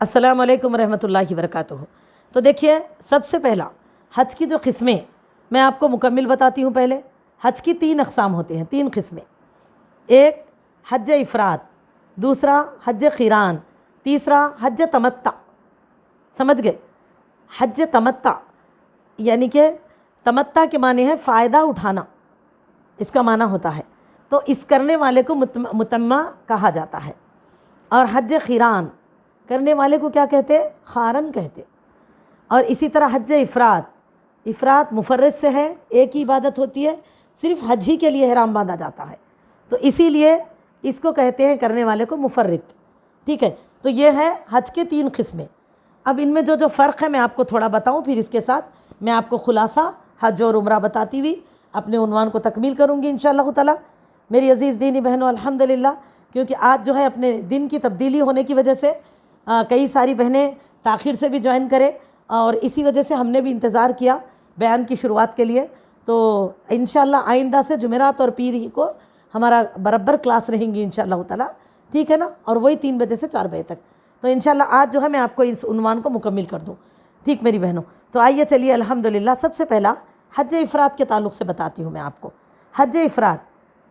السلام علیکم ورحمۃ اللہ وبرکاتہ۔ تو دیکھیے، سب سے پہلا حج کی جو قسمیں میں آپ کو مکمل بتاتی ہوں۔ پہلے حج کی 3 اقسام ہوتے ہیں، 3 قسمیں۔ ایک حج افراد، دوسرا حج قران، تیسرا حج تمتع۔ سمجھ گئے؟ حج تمتع یعنی کہ تمتع کے معنی ہے فائدہ اٹھانا، اس کا معنی ہوتا ہے۔ تو اس کرنے والے کو متمع کہا جاتا ہے۔ اور حج قران کرنے والے کو کیا کہتے؟ قارن کہتے۔ اور اسی طرح حج افراد مفرد سے ہے، ایک ہی عبادت ہوتی ہے، صرف حج ہی کے لیے احرام باندھا جاتا ہے، تو اسی لیے اس کو کہتے ہیں کرنے والے کو مفرد۔ ٹھیک ہے، تو یہ ہے حج کے 3 قسمیں۔ اب ان میں جو فرق ہے میں آپ کو تھوڑا بتاؤں، پھر اس کے ساتھ میں آپ کو خلاصہ حج اور عمرہ بتاتی ہوئی اپنے عنوان کو تکمیل کروں گی انشاءاللہ تعالی۔ میری عزیز دینی بہنوں، الحمدللہ، کیونکہ آج جو ہے اپنے دن کی تبدیلی ہونے کی وجہ سے کئی ساری بہنیں تاخیر سے بھی جوائن کرے، اور اسی وجہ سے ہم نے بھی انتظار کیا بیان کی شروعات کے لیے۔ تو انشاءاللہ آئندہ سے جمعرات اور پیر ہی کو ہمارا برابر کلاس رہیں گی انشاءاللہ تعالی، ٹھیک ہے نا؟ اور وہی 3 بجے سے 4 بجے تک۔ تو انشاءاللہ آج جو ہے میں آپ کو اس عنوان کو مکمل کر دوں، ٹھیک میری بہنوں؟ تو آئیے چلیے، الحمدللہ سب سے پہلا حج افراد کے تعلق سے بتاتی ہوں میں آپ کو۔ حج افراد،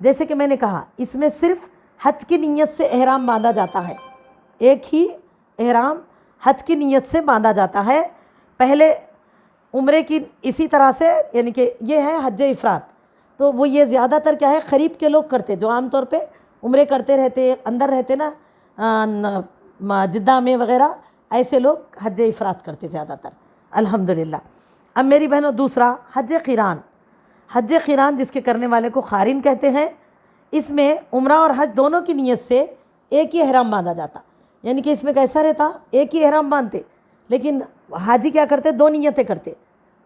جیسے کہ میں نے کہا، اس میں صرف حج کی نیت سے احرام باندھا جاتا ہے، ایک ہی احرام حج کی نیت سے باندھا جاتا ہے۔ پہلے عمرے کی اسی طرح سے، یعنی کہ یہ ہے حج افراد۔ تو وہ یہ زیادہ تر کیا ہے، قریب کے لوگ کرتے، جو عام طور پہ عمرے کرتے رہتے، اندر رہتے نا جدہ میں وغیرہ، ایسے لوگ حج افراد کرتے زیادہ تر، الحمدللہ۔ اب میری بہنوں، دوسرا حج قران۔ حج قران جس کے کرنے والے کو قارن کہتے ہیں، اس میں عمرہ اور حج دونوں کی نیت سے ایک ہی احرام باندھا جاتا، یعنی کہ اس میں کیسا رہتا، ایک ہی احرام باندھتے، لیکن حاجی کیا کرتے، 2 نیتیں کرتے۔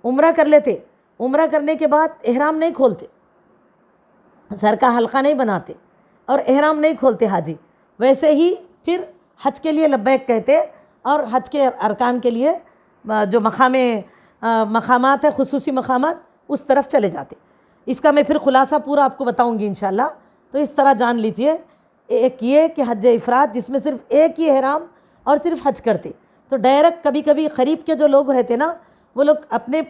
عمرہ کر لیتے، عمرہ کرنے کے بعد احرام نہیں کھولتے، سر کا حلقہ نہیں بناتے اور احرام نہیں کھولتے حاجی، ویسے ہی پھر حج کے لیے لبیک کہتے، اور حج کے ارکان کے لیے جو مقامات ہیں، خصوصی مقامات، اس طرف چلے جاتے۔ اس کا میں پھر خلاصہ پورا آپ کو بتاؤں گی انشاءاللہ۔ تو اس طرح جان لیجئے، ایک یہ کہ حج افراد جس میں صرف ایک ہی احرام اور صرف حج کرتے، تو ڈائریکٹ کبھی کبھی قریب کے جو لوگ رہتے نا، وہ لوگ اپنے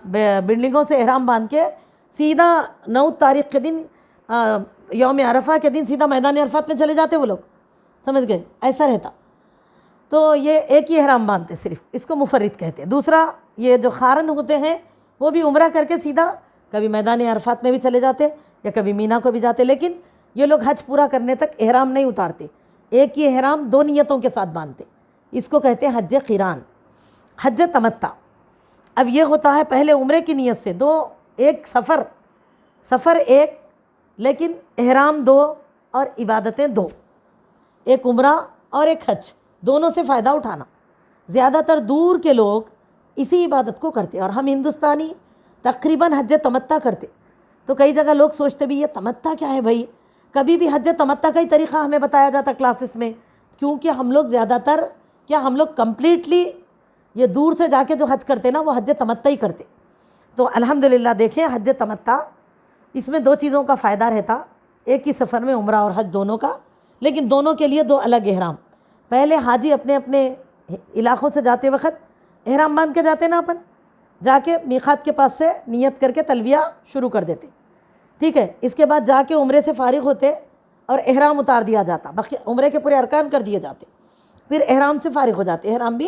بلڈنگوں سے احرام باندھ کے سیدھا 9 تاریخ کے دن، یوم عرفہ کے دن، سیدھا میدان عرفات میں چلے جاتے وہ لوگ، سمجھ گئے؟ ایسا رہتا۔ تو یہ ایک ہی احرام باندھتے صرف، اس کو مفرد کہتے۔ دوسرا، یہ جو قارن ہوتے ہیں، وہ بھی عمرہ کر کے سیدھا کبھی میدان عرفات میں بھی چلے جاتے یا کبھی مینا کو بھی جاتے، لیکن یہ لوگ حج پورا کرنے تک احرام نہیں اتارتے، ایک ہی احرام 2 نیتوں کے ساتھ باندھتے، اس کو کہتے ہیں حج قران۔ حج تمتع، اب یہ ہوتا ہے پہلے عمرے کی نیت سے ایک سفر ایک، لیکن احرام 2 اور عبادتیں 2، ایک عمرہ اور ایک حج، دونوں سے فائدہ اٹھانا۔ زیادہ تر دور کے لوگ اسی عبادت کو کرتے، اور ہم ہندوستانی تقریباً حج تمتع کرتے۔ تو کئی جگہ لوگ سوچتے بھی یہ تمتع کیا ہے بھائی، کبھی بھی حج تمتع کا ہی طریقہ ہمیں بتایا جاتا کلاسز میں، کیونکہ ہم لوگ زیادہ تر ہم لوگ کمپلیٹلی یہ دور سے جا کے جو حج کرتے نا، وہ حج تمتع ہی کرتے۔ تو الحمدللہ دیکھیں، حج تمتع، اس میں 2 چیزوں کا فائدہ رہتا، ایک ہی سفر میں عمرہ اور حج دونوں کا، لیکن دونوں کے لیے 2 الگ احرام۔ پہلے حاجی اپنے اپنے علاقوں سے جاتے وقت احرام باندھ کے جاتے نا، اپن جا کے میقات کے پاس سے نیت کر کے تلبیہ شروع کر دیتے، ٹھیک ہے؟ اس کے بعد جا کے عمرے سے فارغ ہوتے اور احرام اتار دیا جاتا، باقی عمرے کے پورے ارکان کر دیے جاتے، پھر احرام سے فارغ ہو جاتے، احرام بھی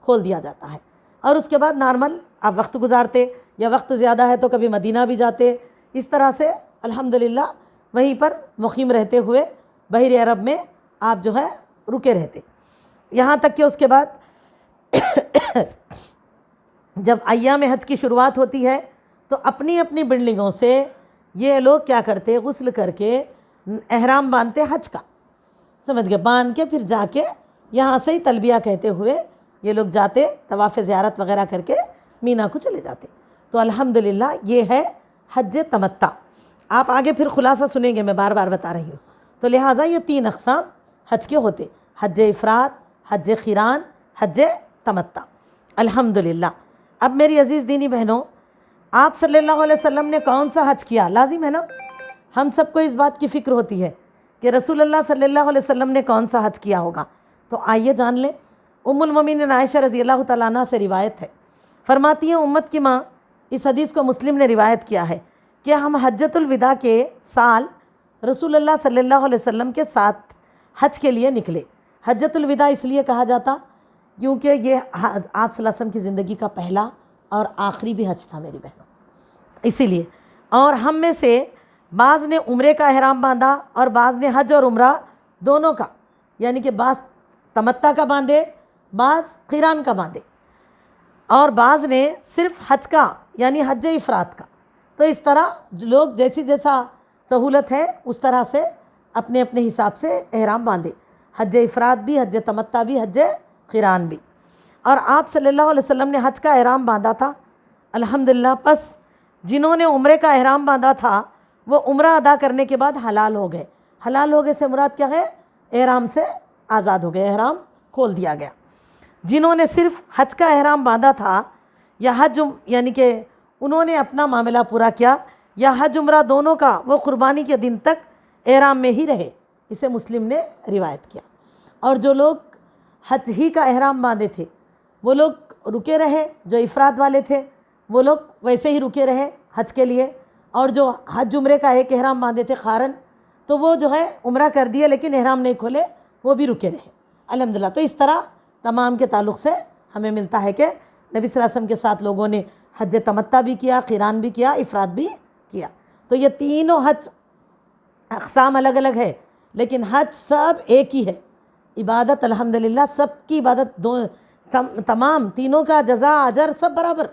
کھول دیا جاتا ہے، اور اس کے بعد نارمل آپ وقت گزارتے، یا وقت زیادہ ہے تو کبھی مدینہ بھی جاتے، اس طرح سے الحمدللہ وہیں پر مقیم رہتے ہوئے بحر عرب میں آپ جو ہے رکے رہتے، یہاں تک کہ اس کے بعد جب ایام حج کی شروعات ہوتی ہے تو اپنی اپنی بلڈنگوں سے یہ لوگ کیا کرتے، غسل کر کے احرام باندھتے حج کا، سمجھ گئے؟ باندھ کے پھر جا کے یہاں سے ہی تلبیہ کہتے ہوئے یہ لوگ جاتے، طواف زیارت وغیرہ کر کے مینا کو چلے جاتے۔ تو الحمدللہ یہ ہے حج تمتع۔ آپ آگے پھر خلاصہ سنیں گے، میں بار بار بتا رہی ہوں۔ تو لہٰذا یہ 3 اقسام حج کے ہوتے، حج افراد، حج قران، حج تمتع، الحمدللہ۔ اب میری عزیز دینی بہنوں، آپ صلی اللہ علیہ وسلم نے کون سا حج کیا؟ لازم ہے نا، ہم سب کو اس بات کی فکر ہوتی ہے کہ رسول اللہ صلی اللہ علیہ وسلم نے کون سا حج کیا ہوگا۔ تو آئیے جان لیں، المومنین عائشہ رضی اللہ تعالیٰ عنہ سے روایت ہے، فرماتی ہیں امت کی ماں، اس حدیث کو مسلم نے روایت کیا ہے کہ ہم حجۃ الوداع کے سال رسول اللہ صلی اللہ علیہ وسلم کے ساتھ حج کے لیے نکلے۔ حجۃ الوداع اس لیے کہا جاتا کیونکہ یہ آپ صلی اللہ علیہ وسلم کی زندگی کا پہلا اور آخری بھی حج تھا میری بہنوں، اسی لیے۔ اور ہم میں سے بعض نے عمرے کا احرام باندھا اور بعض نے حج اور عمرہ دونوں کا، یعنی کہ بعض تمتع کا باندھے، بعض قران کا باندھے، اور بعض نے صرف حج کا یعنی حج افراد کا۔ تو اس طرح لوگ جیسا سہولت ہے اس طرح سے اپنے اپنے حساب سے احرام باندھے، حج افراد بھی، حج تمتع بھی، حج قران بھی۔ اور آپ صلی اللہ علیہ وسلم نے حج کا احرام باندھا تھا الحمدللہ۔ پس جنہوں نے عمرے کا احرام باندھا تھا وہ عمرہ ادا کرنے کے بعد حلال ہو گئے۔ حلال ہو گئے سے مراد کیا ہے؟ احرام سے آزاد ہو گئے، احرام کھول دیا گیا۔ جنہوں نے صرف حج کا احرام باندھا تھا یا حج یعنی کہ انہوں نے اپنا معاملہ پورا کیا یا حج عمرہ دونوں کا، وہ قربانی کے دن تک احرام میں ہی رہے، اسے مسلم نے روایت کیا۔ اور جو لوگ حج ہی کا احرام باندھے تھے وہ لوگ رکے رہے، جو افراد والے تھے وہ لوگ ویسے ہی رکے رہے حج کے لیے، اور جو حج عمرے کا ایک احرام باندھے تھے قارن، تو وہ جو ہے عمرہ کر دیے لیکن احرام نہیں کھولے، وہ بھی رکے رہے الحمدللہ۔ تو اس طرح تمام کے تعلق سے ہمیں ملتا ہے کہ نبی صلی اللہ علیہ وسلم کے ساتھ لوگوں نے حج تمتع بھی کیا، قران بھی کیا، افراد بھی کیا۔ تو یہ تینوں حج اقسام الگ الگ ہے لیکن حج سب ایک ہی ہے، عبادت الحمدللہ سب کی عبادت تمام تینوں کا جزا اجر سب برابر۔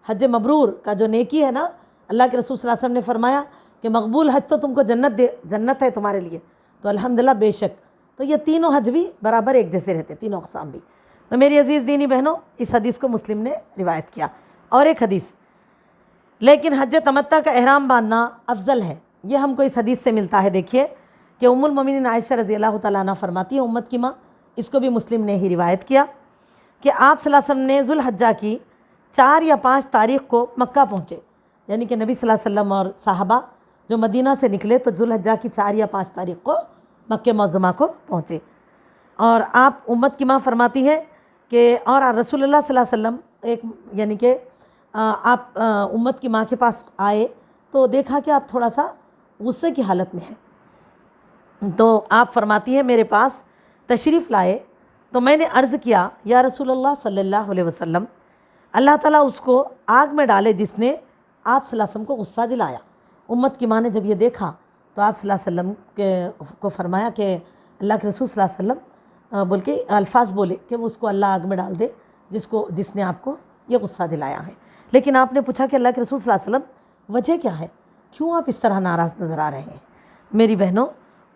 حج مبرور کا جو نیکی ہے نا، اللہ کے رسول صلی اللہ علیہ وسلم نے فرمایا کہ مقبول حج تو تم کو جنت ہے تمہارے لیے، تو الحمدللہ بے شک۔ تو یہ تینوں حج بھی برابر ایک جیسے رہتے، تینوں اقسام بھی۔ تو میری عزیز دینی بہنوں، اس حدیث کو مسلم نے روایت کیا۔ اور ایک حدیث، لیکن حج تمتع کا احرام باندھنا افضل ہے، یہ ہم کو اس حدیث سے ملتا ہے۔ دیکھیے کہ المومنین عائشہ رضی اللہ تعالیٰ عنہ فرماتی ہیں، امت کی ماں، اس کو بھی مسلم نے ہی روایت کیا کہ آپ صلی اللہ علیہ وسلم نے ذوالحجہ کی 4 یا 5 تاریخ کو مکہ پہنچے، یعنی کہ نبی صلی اللہ علیہ وسلم اور صحابہ جو مدینہ سے نکلے تو ذوالحجہ کی 4 یا 5 تاریخ کو مکہ معظمہ کو پہنچے۔ اور آپ امت کی ماں فرماتی ہے کہ اور رسول اللہ صلی اللہ علیہ وسلم ایک یعنی کہ آپ امت کی ماں کے پاس آئے تو دیکھا کہ آپ تھوڑا سا غصے کی حالت میں ہیں، تو آپ فرماتی ہے میرے پاس تشریف لائے تو میں نے عرض کیا یا رسول اللہ صلی اللہ علیہ وسلم، اللہ تعالیٰ اس کو آگ میں ڈالے جس نے آپ صلی اللہ علیہ وسلم کو غصہ دلایا۔ امت کی ماں نے جب یہ دیکھا تو آپ صلی اللہ علیہ وسلم کو فرمایا کہ اللہ کے رسول صلی اللہ علیہ وسلم بول کے الفاظ بولے کہ وہ اس کو اللہ آگ میں ڈال دے جس نے آپ کو یہ غصہ دلایا ہے۔ لیکن آپ نے پوچھا کہ اللہ کے رسول صلی اللہ علیہ وسلم وجہ کیا ہے، کیوں آپ اس طرح ناراض نظر آ رہے ہیں؟ میری بہنوں،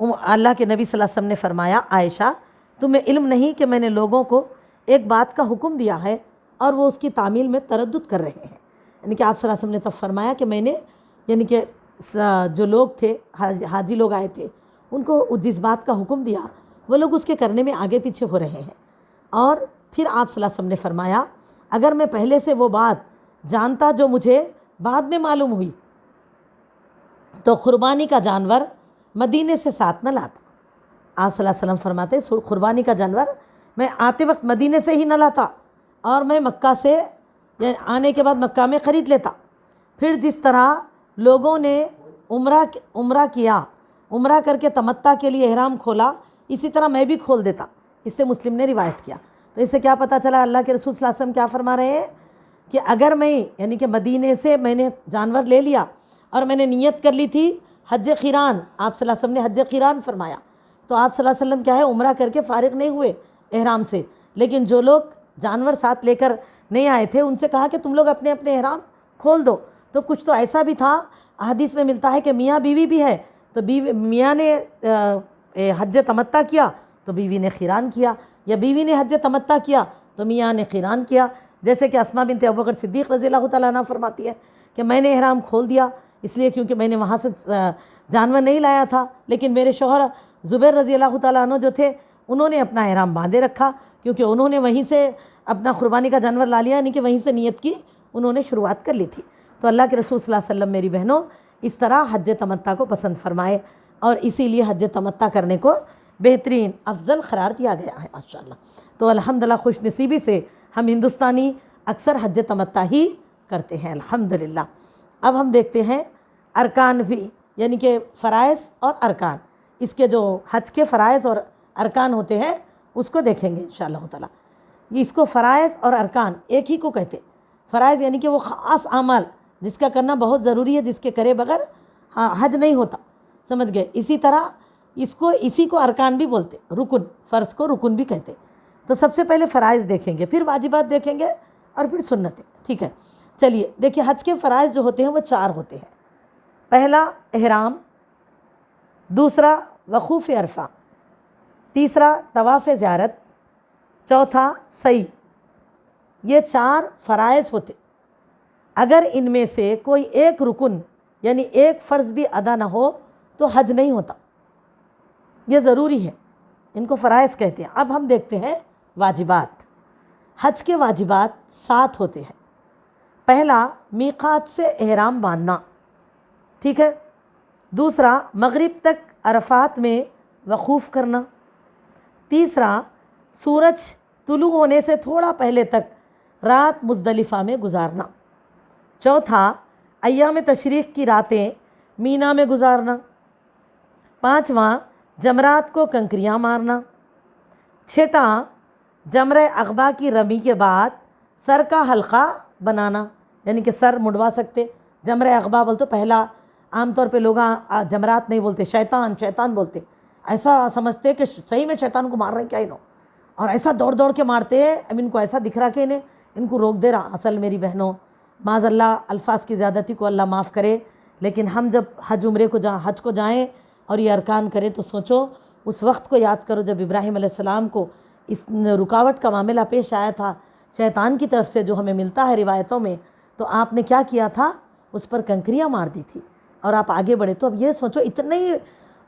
اللہ کے نبی صلی اللہ علیہ وسلم نے فرمایا، عائشہ تمہیں علم نہیں کہ میں نے لوگوں کو ایک بات کا حکم دیا ہے اور وہ اس کی تعمیل میں تردد کر رہے ہیں۔ یعنی کہ آپ صلی اللہ علیہ وسلم نے تب فرمایا کہ میں نے یعنی کہ جو لوگ تھے حاجی لوگ آئے تھے ان کو جس بات کا حکم دیا وہ لوگ اس کے کرنے میں آگے پیچھے ہو رہے ہیں۔ اور پھر آپ صلی اللہ علیہ وسلم نے فرمایا اگر میں پہلے سے وہ بات جانتا جو مجھے بعد میں معلوم ہوئی تو قربانی کا جانور مدینے سے ساتھ نہ لاتا۔ آپ صلی اللہ علیہ وسلم فرماتے قربانی کا جانور میں آتے وقت مدینے سے ہی نہ لاتا اور میں مکہ سے یعنی آنے کے بعد مکہ میں خرید لیتا۔ پھر جس طرح لوگوں نے عمرہ کیا، عمرہ کر کے تمتع کے لیے احرام کھولا، اسی طرح میں بھی کھول دیتا۔ اس سے مسلم نے روایت کیا۔ تو اس سے کیا پتہ چلا اللہ کے رسول صلی اللہ علیہ وسلم کیا فرما رہے ہیں کہ اگر میں یعنی کہ مدینے سے میں نے جانور لے لیا اور میں نے نیت کر لی تھی حج قران، آپ صلی اللہ علیہ وسلم نے حج قران فرمایا، تو آپ صلی اللہ علیہ وسلم کیا ہے عمرہ کر کے فارغ نہیں ہوئے احرام سے، لیکن جو لوگ جانور ساتھ لے کر نہیں آئے تھے ان سے کہا کہ تم لوگ اپنے اپنے احرام کھول دو۔ تو کچھ تو ایسا بھی تھا، حدیث میں ملتا ہے کہ میاں بیوی بھی ہے تو میاں نے حج تمتع کیا تو بیوی نے قران کیا، یا بیوی نے حج تمتع کیا تو میاں نے قران کیا۔ جیسے کہ اسماء بنت ابوبکر صدیق رضی اللہ تعالیٰ عنہ فرماتی ہے کہ میں نے احرام کھول دیا اس لیے کیونکہ میں نے وہاں سے جانور نہیں لایا تھا، لیکن میرے شوہر زبیر رضی اللہ تعالیٰ عنہ جو تھے انہوں نے اپنا احرام باندھے رکھا کیونکہ انہوں نے وہیں سے اپنا قربانی کا جانور لا لیا، یعنی کہ وہیں سے نیت کی انہوں نے شروعات کر لی تھی۔ تو اللہ کے رسول صلی اللہ علیہ وسلم میری بہنوں اس طرح حج تمتع کو پسند فرمائے اور اسی لیے حج تمتع کرنے کو بہترین افضل قرار دیا گیا ہے ماشاءاللہ۔ تو الحمدللہ خوش نصیبی سے ہم ہندوستانی اکثر حج تمتع ہی کرتے ہیں الحمدللہ۔ اب ہم دیکھتے ہیں ارکان بھی، یعنی کہ فرائض اور ارکان، اس کے جو حج کے فرائض اور ارکان ہوتے ہیں اس کو دیکھیں گے انشاءاللہ تعالیٰ۔ اس کو فرائض اور ارکان ایک ہی کو کہتے۔ فرائض یعنی کہ وہ خاص اعمال جس کا کرنا بہت ضروری ہے، جس کے کرے بغیر حج نہیں ہوتا، سمجھ گئے؟ اسی طرح اسی کو ارکان بھی بولتے، رکن، فرض کو رکن بھی کہتے۔ تو سب سے پہلے فرائض دیکھیں گے، پھر واجبات دیکھیں گے، اور پھر سنتیں، ٹھیک ہے؟ چلیے دیکھیے، حج کے فرائض جو ہوتے ہیں وہ 4 ہوتے ہیں۔ پہلا احرام، دوسرا وقوف عرفہ، تیسرا طواف زیارت، چوتھا سعی۔ یہ 4 فرائض ہوتے۔ اگر ان میں سے کوئی ایک رکن یعنی ایک فرض بھی ادا نہ ہو تو حج نہیں ہوتا، یہ ضروری ہے، ان کو فرائض کہتے ہیں۔ اب ہم دیکھتے ہیں واجبات۔ حج کے واجبات 7 ہوتے ہیں۔ پہلا میقات سے احرام باندھنا، ٹھیک ہے؟ دوسرا مغرب تک عرفات میں وقوف کرنا، تیسرا سورج طلوع ہونے سے تھوڑا پہلے تک رات مزدلفہ میں گزارنا، چوتھا ایام تشریق کی راتیں مینا میں گزارنا، پانچواں جمرات کو کنکریاں مارنا، چھٹا جمرہ عقبہ کی رمی کے بعد سر کا حلقہ بنانا، یعنی کہ سر مڑوا سکتے۔ جمرہ عقبہ بولتے پہلا، عام طور پہ لوگ جمرات نہیں بولتے، شیطان بولتے، ایسا سمجھتے کہ صحیح میں شیطان کو مار رہے ہیں کیا انہوں، اور ایسا دوڑ کے مارتے ہیں، اب ان کو ایسا دکھ رہا کہ ان کو روک دے رہا۔ اصل میری بہنوں، معاذ اللہ الفاظ کی زیادتی کو اللہ معاف کرے، لیکن ہم جب حج کو جائیں اور یہ ارکان کریں تو سوچو اس وقت کو یاد کرو جب ابراہیم علیہ السلام کو اس رکاوٹ کا معاملہ پیش آیا تھا شیطان کی طرف سے، جو ہمیں ملتا ہے روایتوں میں، تو آپ نے کیا کیا تھا؟ اس پر کنکریاں مار دی تھی اور آپ آگے بڑھے۔ تو اب یہ سوچو اتنے ہی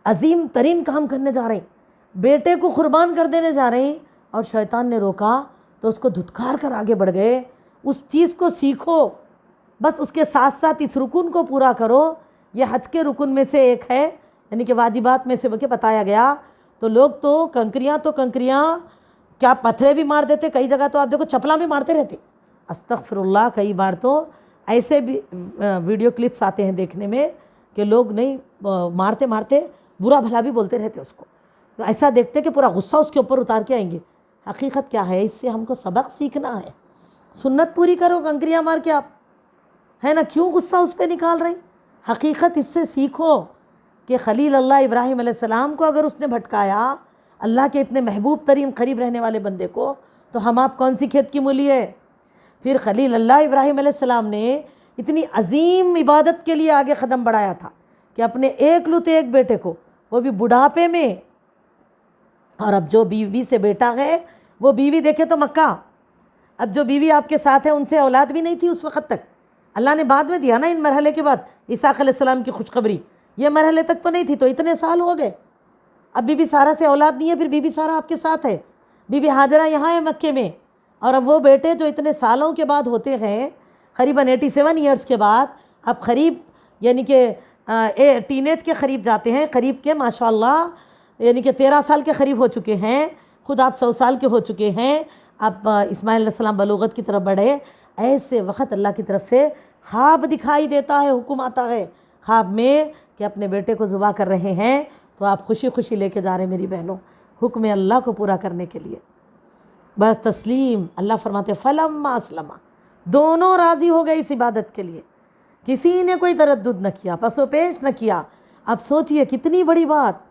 عظیم ترین کام کرنے جا رہے ہیں، بیٹے کو قربان کر دینے جا رہے ہیں، اور شیطان نے روکا تو اس کو دھتکار کر آگے بڑھ گئے۔ اس چیز کو سیکھو، بس اس کے ساتھ ساتھ اس رکن کو پورا کرو۔ یہ حج کے رکن میں سے ایک ہے، یعنی کہ واجبات میں سے بتایا گیا۔ تو لوگ تو کنکریاں کیا پتھرے بھی مار دیتے، کئی جگہ تو آپ دیکھو چپلاں بھی مارتے رہتے، استغفر اللہ۔ کئی بار تو ایسے بھی ویڈیو کلپس آتے ہیں دیکھنے میں کہ لوگ نہیں مارتے برا بھلا بھی بولتے رہتے اس کو، ایسا دیکھتے کہ پورا غصہ اس کے اوپر اتار کے آئیں گے۔ حقیقت کیا ہے؟ اس سے ہم کو سبق سیکھنا ہے۔ سنت پوری کرو کنکریاں مار کے، آپ ہے نا، کیوں غصہ اس پہ نکال رہے؟ حقیقت اس سے سیکھو کہ خلیل اللہ ابراہیم علیہ السلام کو اگر اس نے بھٹکایا، اللہ کے اتنے محبوب ترین قریب رہنے والے بندے کو، تو ہم آپ کون سی کھیت کی مولی ہے؟ پھر خلیل اللہ ابراہیم علیہ السلام نے اتنی عظیم عبادت کے لیے آگے قدم بڑھایا تھا کہ اپنے ایک بیٹے کو، وہ بھی بڑھاپے میں، اور اب جو بیوی سے بیٹا ہے وہ بیوی دیکھے تو مکہ، اب جو بیوی آپ کے ساتھ ہے ان سے اولاد بھی نہیں تھی اس وقت تک، اللہ نے بعد میں دیا نا ان مرحلے کے بعد اسحاق علیہ السلام کی خوشخبری، یہ مرحلے تک تو نہیں تھی، تو اتنے سال ہو گئے، اب بی بی سارہ سے اولاد نہیں ہے، پھر بی بی سارہ آپ کے ساتھ ہے، بی بی ہاجرہ یہاں ہے مکے میں، اور اب وہ بیٹے جو اتنے سالوں کے بعد ہوتے ہیں، قریباً 87 ایئرس کے بعد، اب قریب یعنی کہ ٹین ایج کے قریب جاتے ہیں، قریب کے ماشاءاللہ یعنی کہ 13 سال کے قریب ہو چکے ہیں، خود آپ 100 سال کے ہو چکے ہیں، اب اسماعیل علیہ السلام بلوغت کی طرف بڑھے، ایسے وقت اللہ کی طرف سے خواب دکھائی دیتا ہے، حکم آتا ہے خواب میں کہ اپنے بیٹے کو ذبح کر رہے ہیں، تو آپ خوشی خوشی لے کے جا رہے ہیں میری بہنوں، حکم اللہ کو پورا کرنے کے لیے، بس تسلیم۔ اللہ فرماتے فلما اسلما، دونوں راضی ہو گئے اس عبادت کے لیے، کسی نے کوئی تردد نہ کیا، پس و پیش نہ کیا۔ اب سوچئے کتنی بڑی بات،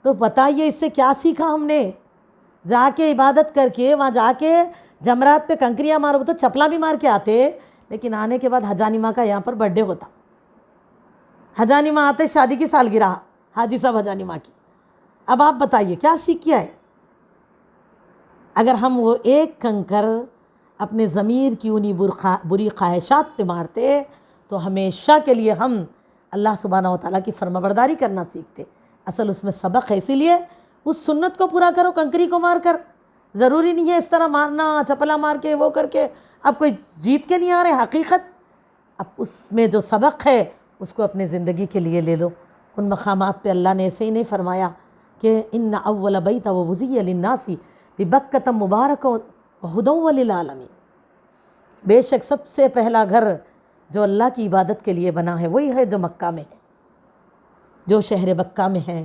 تو بتائیے اس سے کیا سیکھا ہم نے؟ جا کے عبادت کر کے وہاں جا کے جمرات پہ کنکریاں مارو، تو چپلا بھی مار کے آتے، لیکن آنے کے بعد حجانیمہ کا یہاں پر برتھ ڈے ہوتا، حجانیمہ آتے، شادی کی سالگرہ حاجی صاحب حجانیمہ کی۔ اب آپ بتائیے کیا سیکھ کیا ہے؟ اگر ہم وہ ایک کنکر اپنے ضمیر کی انہی بری خواہشات پہ مارتے تو ہمیشہ کے لیے ہم اللہ سبحانہ وتعالیٰ کی فرما برداری کرنا سیکھتے۔ اصل اس میں سبق ہے، اسی لیے اس سنت کو پورا کرو، کنکری کو مار کر، ضروری نہیں ہے اس طرح مارنا، چپلا مار کے وہ کر کے، اب کوئی جیت کے نہیں آ رہے، حقیقت اب اس میں جو سبق ہے اس کو اپنے زندگی کے لیے لے لو۔ ان مقامات پہ اللہ نے ایسے ہی نہیں فرمایا کہ ان اول بیت ووضع للناس ببکۃ مبارک وہدی للعالمین، بے شک سب سے پہلا گھر جو اللہ کی عبادت کے لیے بنا ہے وہی ہے جو مکہ میں ہے، جو شہر بکہ میں ہے۔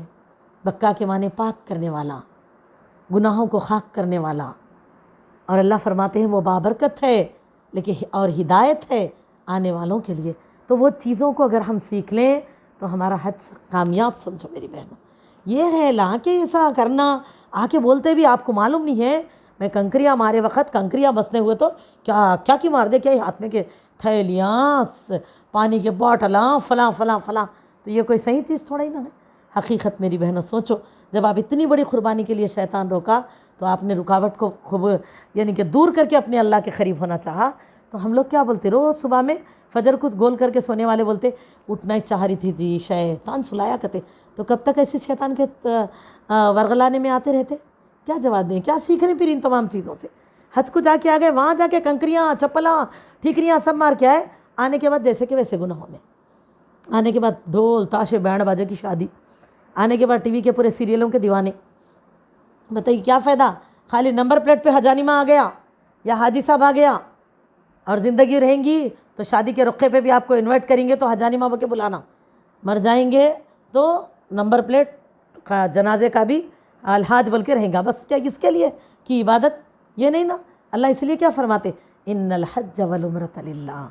بکہ کے معنی پاک کرنے والا، گناہوں کو خاک کرنے والا، اور اللہ فرماتے ہیں وہ بابرکت ہے لیکن اور ہدایت ہے آنے والوں کے لیے۔ تو وہ چیزوں کو اگر ہم سیکھ لیں تو ہمارا حج کامیاب سمجھو میری بہنوں۔ یہ ہے لا کے ایسا کرنا، آ کے بولتے بھی آپ کو معلوم نہیں ہے، میں کنکریاں مارے وقت کنکریاں بسنے ہوئے تو کیا کی مار دے، کیا ہاتھ میں کے تھیلیاں، پانی کے بوٹلاں، فلاں فلاں فلاں، تو یہ کوئی صحیح چیز تھوڑا ہی نہ ہے۔ حقیقت میری بہنوں سوچو، جب آپ اتنی بڑی قربانی کے لیے شیطان روکا تو آپ نے رکاوٹ کو خوب یعنی کہ دور کر کے اپنے اللہ کے قریب ہونا چاہا۔ تو ہم لوگ کیا بولتے، روز صبح میں فجر کو گول کر کے سونے والے بولتے اٹھنا ہی چاہ رہی تھی جی، شیطان سلایا کرتے، تو کب تک ایسے شیطان کے ورغلانے میں آتے رہتے؟ کیا جواب دیں، کیا سیکھ رہے ہیں پھر ان تمام چیزوں سے؟ حج کو جا کے آ گئے، وہاں جا کے کنکریاں، چپلاں، ٹھیکریاں سب مار کے آئے، آنے کے بعد جیسے کہ ویسے گناہوں میں، آنے کے بعد ڈھول تاشے بینڈ باجے کی شادی، آنے کے بعد ٹی وی کے پورے سیریلوں کے دیوانے۔ بتائیے کیا فائدہ؟ خالی نمبر پلیٹ پہ حجانیمہ آ گیا یا حاجی صاحب آ گیا، اور زندگی رہیں گی تو شادی کے رقعے پہ بھی آپ کو انوائٹ کریں گے تو حجانیمہ بول کے بلانا، مر جائیں گے تو نمبر پلیٹ کا جنازے کا بھی الحاج بول کے رہیں گا، بس کیا اس کے لیے کی عبادت؟ یہ نہیں نا۔ اللہ اس لیے کیا فرماتے، ان الحج والعمرۃ للہ،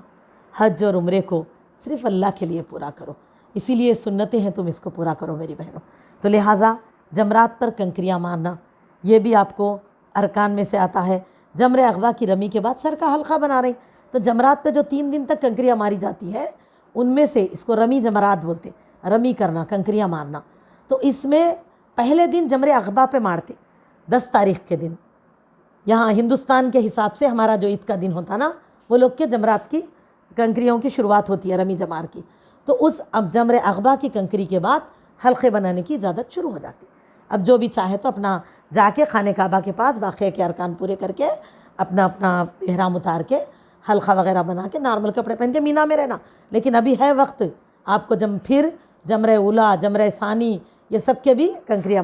حج اور عمرے کو صرف اللہ کے لیے پورا کرو، اسی لیے سنتیں ہیں، تم اس کو پورا کرو میری بہنوں۔ تو لہٰذا جمرات پر کنکریاں مارنا یہ بھی آپ کو ارکان میں سے آتا ہے۔ جمر عقبہ کی رمی کے بعد سر کا حلقہ بنا رہے ہیں، تو جمرات پہ جو 3 دن تک کنکریاں ماری جاتی ہے ان میں سے اس کو رمی جمرات بولتے، رمی کرنا، کنکریاں مارنا۔ تو اس میں پہلے دن جمر عقبہ پہ مارتے 10 تاریخ کے دن، یہاں ہندوستان کے حساب سے ہمارا جو عید کا دن ہوتا نا، وہ لوگ کے جمرات کی کنکریوں کی شروعات ہوتی ہے رمی جمار کی، تو اس اب جمر عقبہ کی کنکری کے بعد حلقے بنانے کی اجازت شروع ہو جاتی۔ اب جو بھی چاہے تو اپنا جا کے خانہ کعبہ کے پاس باقی کے ارکان پورے کر کے اپنا احرام اتار کے حلقہ وغیرہ بنا کے نارمل کپڑے پہن کے مینا میں رہنا، لیکن ابھی ہے وقت آپ کو پھر جمر اولا، جمر ثانی، یہ سب کے بھی کنکریاں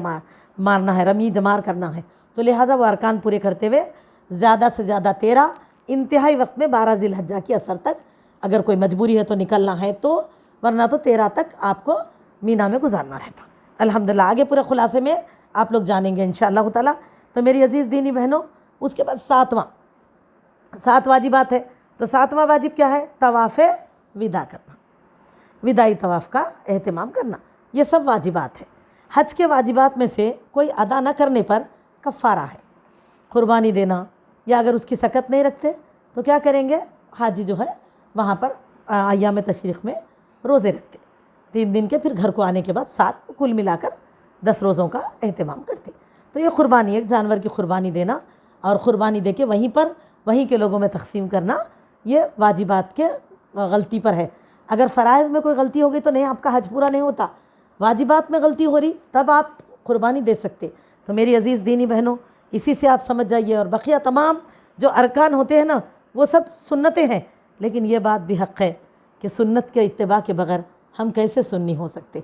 مارنا ہے، رمی جمار کرنا ہے۔ تو لہٰذا وہ ارکان پورے کرتے ہوئے زیادہ سے زیادہ 13، انتہائی وقت میں 12 ذی الحجہ کی اثر تک اگر کوئی مجبوری ہے تو نکلنا ہے تو، ورنہ تو 13 تک آپ کو مینا میں گزارنا رہتا۔ الحمدللہ آگے پورے خلاصے میں آپ لوگ جانیں گے انشاءاللہ تعالیٰ۔ تو میری عزیز دینی بہنوں، اس کے بعد 7 واجبات ہے۔ تو 7واں واجب کیا ہے؟ طواف وداع کرنا، وداعی طواف کا اہتمام کرنا، یہ سب واجبات ہیں۔ حج کے واجبات میں سے کوئی ادا نہ کرنے پر کفارہ ہے، قربانی دینا، یا اگر اس کی سکت نہیں رکھتے تو کیا کریں گے؟ حاجی جو ہے وہاں پر ایام تشریق میں روزے رکھتے 3 دن کے، پھر گھر کو آنے کے بعد 7 کل ملا کر 10 روزوں کا اہتمام کرتے۔ تو یہ قربانی، ایک جانور کی قربانی دینا اور قربانی دے کے وہیں کے لوگوں میں تقسیم کرنا، یہ واجبات کے غلطی پر ہے۔ اگر فرائض میں کوئی غلطی ہوگی تو نہیں، آپ کا حج پورا نہیں ہوتا۔ واجبات میں غلطی ہو رہی تب آپ قربانی دے سکتے۔ تو میری عزیز دینی بہنوں، اسی سے آپ سمجھ جائیے، اور بقیہ تمام جو ارکان ہوتے ہیں نا وہ سب سنتیں ہیں، لیکن یہ بات بھی حق ہے کہ سنت کے اتباع کے بغیر ہم کیسے سنی ہو سکتے۔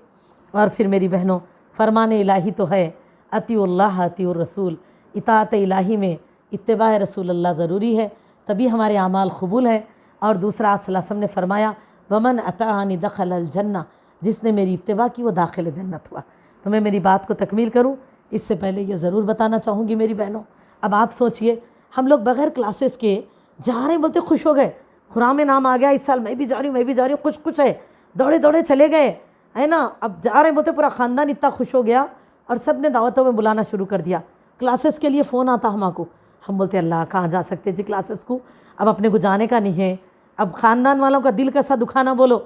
اور پھر میری بہنوں، فرمان الہی تو ہے اطیعوا اللہ اطیعوا الرسول، اطاعت الہی میں اتباع رسول اللہ ضروری ہے، تبھی ہمارے اعمال قبول ہیں۔ اور دوسرا آپ صلی اللہ علیہ وسلم نے فرمایا ومن اطاعنی دخل الجنہ، جس نے میری اتباع کی وہ داخل جنت ہوا۔ تو میں میری بات کو تکمیل کروں اس سے پہلے یہ ضرور بتانا چاہوں گی میری بہنوں، اب آپ سوچئے ہم لوگ بغیر کلاسز کے جا رہے ہیں، بولتے خوش ہو گئے، قرآن میں نام آ گیا اس سال، میں بھی جا رہی ہوں، خوش ہے، دوڑے چلے گئے، ہے نا، اب جا رہے ہیں، بولتے پورا خاندان اتنا خوش ہو گیا اور سب نے دعوتوں میں بلانا شروع کر دیا۔ کلاسز کے لیے فون آتا ہم بولتے اللہ کہاں جا سکتے جی کلاسز کو، اب اپنے کو جانے کا نہیں ہے۔ اب خاندان والوں کا دل کیسا دکھانا بولو،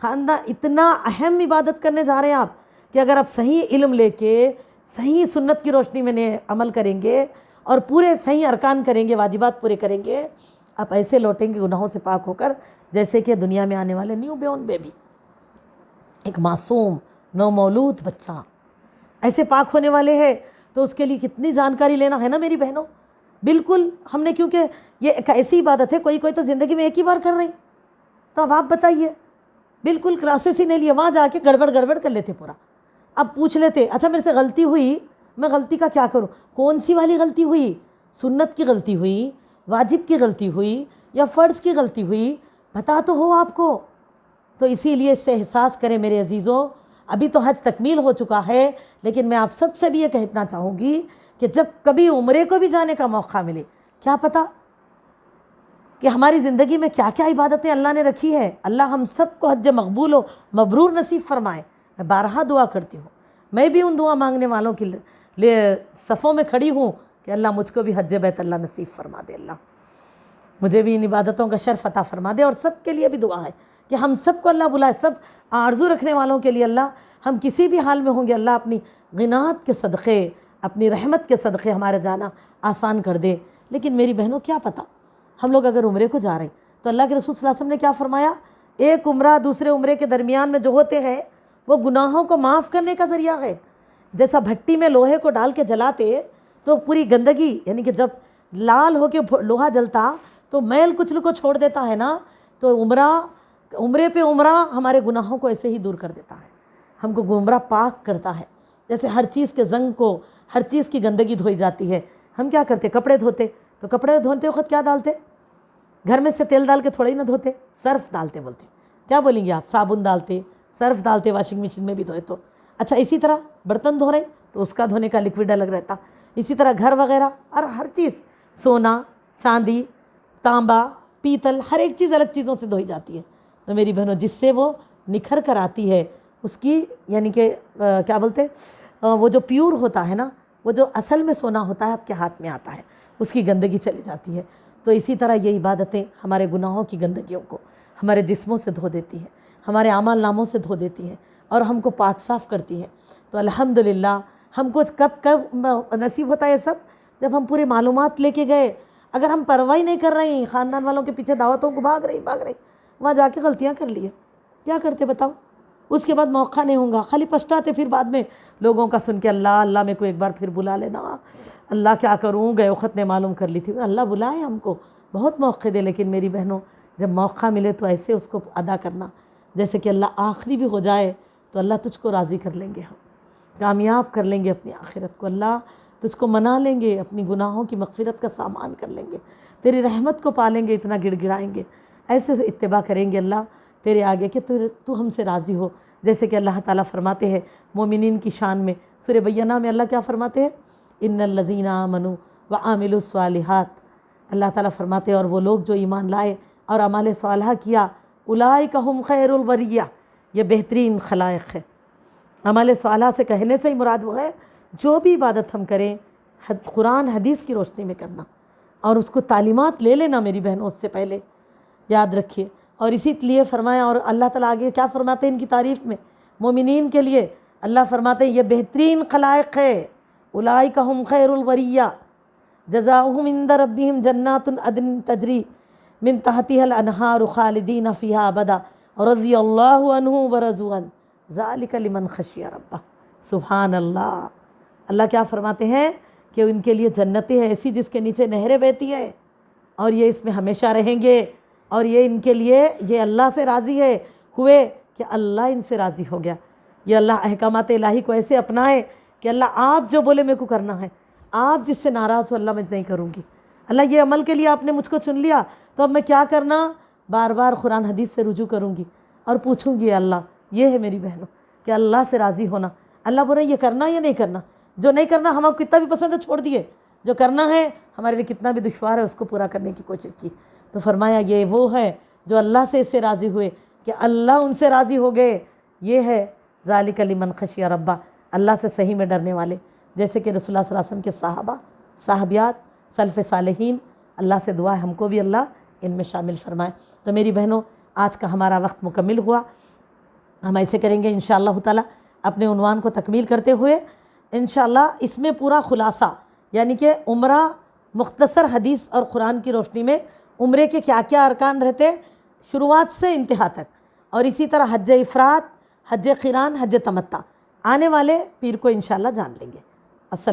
خاندان اتنا اہم عبادت کرنے جا رہے ہیں آپ کہ اگر آپ صحیح علم لے کے صحیح سنت کی روشنی میں عمل کریں گے اور پورے صحیح ارکان کریں گے، واجبات پورے کریں گے، آپ ایسے لوٹیں گے گناہوں سے پاک ہو کر جیسے کہ دنیا میں آنے والے نیو بیون بیبی، ایک معصوم نو مولود بچہ ایسے پاک ہونے والے ہیں۔ تو اس کے لیے کتنی جانکاری لینا ہے نا میری بہنوں۔ بالکل ہم نے، کیونکہ یہ ایک ایسی عبادت ہے، کوئی تو زندگی میں ایک ہی بار کر رہے ہیں، تو اب آپ بتائیے، بالکل کلاسز ہی نہیں لیے، وہاں جا کے گڑبڑ کر لیتے پورا۔ اب پوچھ لیتے اچھا میرے سے غلطی ہوئی، میں غلطی کا کیا کروں؟ کون سی والی غلطی ہوئی؟ سنت کی غلطی ہوئی، واجب کی غلطی ہوئی یا فرض کی غلطی ہوئی؟ پتہ تو ہو آپ کو۔ تو اسی لیے اس سے احساس کریں میرے عزیزوں، ابھی تو حج تکمیل ہو چکا ہے، لیکن میں آپ سب سے بھی یہ کہنا چاہوں گی کہ جب کبھی عمرے کو بھی جانے کا موقع ملے، کیا پتہ کہ ہماری زندگی میں کیا کیا عبادتیں اللہ نے رکھی ہے۔ اللہ ہم سب کو حج مقبول و مبرور نصیب فرمائے۔ میں بارہا دعا کرتی ہوں، میں بھی ان دعا مانگنے والوں کے لیے صفوں میں کھڑی ہوں کہ اللہ مجھ کو بھی حج بیت اللہ نصیب فرما دے، اللہ مجھے بھی ان عبادتوں کا شرف عطا فرما دے۔ اور سب کے لیے بھی دعا ہے کہ ہم سب کو اللہ بلائے، سب آرزو رکھنے والوں کے لیے اللہ، ہم کسی بھی حال میں ہوں گے، اللہ اپنی غنات کے صدقے، اپنی رحمت کے صدقے ہمارا جانا آسان کر دے۔ لیکن میری بہنوں کیا پتہ، ہم لوگ اگر عمرے کو جا رہے ہیں تو اللہ کے رسول صلی اللہ علیہ وسلم نے کیا فرمایا؟ ایک عمرہ دوسرے عمرے کے درمیان میں جو ہوتے ہیں وہ گناہوں کو معاف کرنے کا ذریعہ ہے۔ جیسا بھٹی میں لوہے کو ڈال کے جلاتے تو پوری گندگی، یعنی کہ جب لال ہو کے لوہا جلتا تو میل کچل کو چھوڑ دیتا ہے نا، تو عمرے پہ عمرہ ہمارے گناہوں کو ایسے ہی دور کر دیتا ہے، ہم کو عمرہ پاک کرتا ہے۔ جیسے ہر چیز کے زنگ کو، ہر چیز کی گندگی دھوئی جاتی ہے۔ ہم کیا کرتے؟ کپڑے دھوتے تو کپڑے دھوتے وقت کیا ڈالتے؟ گھر میں سے تیل ڈال کے تھوڑا ہی نہ دھوتے، صرف ڈالتے، بولتے کیا بولیں گے آپ؟ صابن ڈالتے، صرف ڈالتے، واشنگ مشین میں بھی دھوئے تو اچھا۔ اسی طرح برتن دھو رہے تو اس کا دھونے کا لکوڈ الگ رہتا، اسی طرح گھر وغیرہ اور ہر چیز، سونا، چاندی، تانبا، پیتل، ہر ایک چیز الگ چیزوں سے دھوئی جاتی ہے۔ تو میری بہنوں جس سے وہ نکھر کر آتی ہے اس کی، یعنی کہ کیا بولتے، وہ جو پیور ہوتا ہے نا، وہ جو اصل میں سونا ہوتا ہے آپ کے ہاتھ میں آتا ہے، اس کی گندگی چلی جاتی ہے۔ تو اسی طرح یہ عبادتیں ہمارے گناہوں کی گندگیوں کو ہمارے جسموں سے دھو دیتی ہیں، ہمارے اعمال ناموں سے دھو دیتی ہیں اور ہم کو پاک صاف کرتی ہیں۔ تو الحمدللہ ہم کو کب نصیب ہوتا ہے یہ سب؟ جب ہم پورے معلومات لے کے گئے۔ اگر ہم پرواہ نہیں کر رہے ہیں، خاندان والوں کے پیچھے دعوتوں کو بھاگ رہے، وہاں جا کے غلطیاں کر لیے، کیا کرتے بتاؤ؟ اس کے بعد موقع نہیں ہوگا، خالی پچھتاتے پھر بعد میں لوگوں کا سن کے، اللہ میں کو ایک بار پھر بلا لینا، اللہ کیا کروں، گئے وقت نے معلوم کر لی تھی۔ اللہ بلائے ہم کو، بہت موقع دے، لیکن میری بہنوں جب موقع ملے تو ایسے اس کو ادا کرنا جیسے کہ اللہ آخری بھی ہو جائے تو اللہ تجھ کو راضی کر لیں گے، ہم کامیاب کر لیں گے اپنی آخرت کو، اللہ تجھ کو منا لیں گے، اپنی گناہوں کی مغفرت کا سامان کر لیں گے، تیری رحمت کو پالیں گے، اتنا گڑ گڑائیں گے، ایسے اتباع کریں گے اللہ تیرے آگے کہ تو ہم سے راضی ہو۔ جیسے کہ اللہ تعالیٰ فرماتے ہیں مومنین کی شان میں، سورہ بینہ میں اللہ کیا فرماتے ہیں؟ ان الذین آمنوا وعملوا الصالحات، اللہ تعالیٰ فرماتے ہیں اور وہ لوگ جو ایمان لائے اور اعمال صالحہ کیا، اولئک ہم خیر البریہ، یہ بہترین خلائق ہے۔ عمل صالحہ سے کہنے سے ہی مراد وہ ہے جو بھی عبادت ہم کریں قرآن حدیث کی روشنی میں کرنا اور اس کو تعلیمات لے لینا میری بہنوں اس سے پہلے، یاد رکھیے۔ اور اسی لیے فرمایا، اور اللہ تعالیٰ آگے کیا فرماتے ہیں ان کی تعریف میں مومنین کے لیے؟ اللہ فرماتے ہیں یہ بہترین خلائق ہے، اولئک ہم خیر البریہ جزاؤہم عند ربہم جنات عدن تجری من تحتها الانہار خالدین فیہا ابدا رضی اللہ عنہم ورضوا عنہ ذالک لمن خشی ربہ۔ سبحان اللہ، اللہ کیا فرماتے ہیں کہ ان کے لیے جنتیں ہیں ایسی جس کے نیچے نہریں بہتی ہے، اور یہ اس میں ہمیشہ رہیں گے، اور یہ ان کے لیے، یہ اللہ سے راضی ہے ہوئے کہ اللہ ان سے راضی ہو گیا۔ یہ اللہ احکامات الہی کو ایسے اپنائے کہ اللہ آپ جو بولے میرے کو کرنا ہے، آپ جس سے ناراض ہو اللہ میں نہیں کروں گی۔ اللہ یہ عمل کے لیے آپ نے مجھ کو چن لیا تو اب میں کیا کرنا؟ بار بار قرآن حدیث سے رجوع کروں گی اور پوچھوں گی اللہ، یہ ہے میری بہنوں کہ اللہ سے راضی ہونا۔ اللہ بول رہے یہ کرنا یا نہیں کرنا؟ جو نہیں کرنا ہم کتنا بھی پسند ہے چھوڑ دیے، جو کرنا ہے ہمارے لیے کتنا بھی دشوار ہے اس کو پورا کرنے کی کوشش کی۔ تو فرمایا یہ وہ ہے جو اللہ سے اس سے راضی ہوئے کہ اللہ ان سے راضی ہو گئے، یہ ہے ذالک لمن خشی ربہ، اللہ سے صحیح میں ڈرنے والے، جیسے کہ رسول اللہ صلی اللہ علیہ وسلم کے صحابہ، صحابیات، سلف صالحین۔ اللہ سے دعا ہے ہم کو بھی اللہ ان میں شامل فرمائے۔ تو میری بہنوں آج کا ہمارا وقت مکمل ہوا، ہم ایسے کریں گے انشاءاللہ تعالیٰ اپنے عنوان کو تکمیل کرتے ہوئے انشاءاللہ اس میں پورا خلاصہ، یعنی کہ عمرہ مختصر حدیث اور قرآن کی روشنی میں عمرے کے کیا کیا ارکان رہتے شروعات سے انتہا تک، اور اسی طرح حج افراد، حج قران، حج تمتع آنے والے پیر کو انشاءاللہ جان لیں گے۔ السلام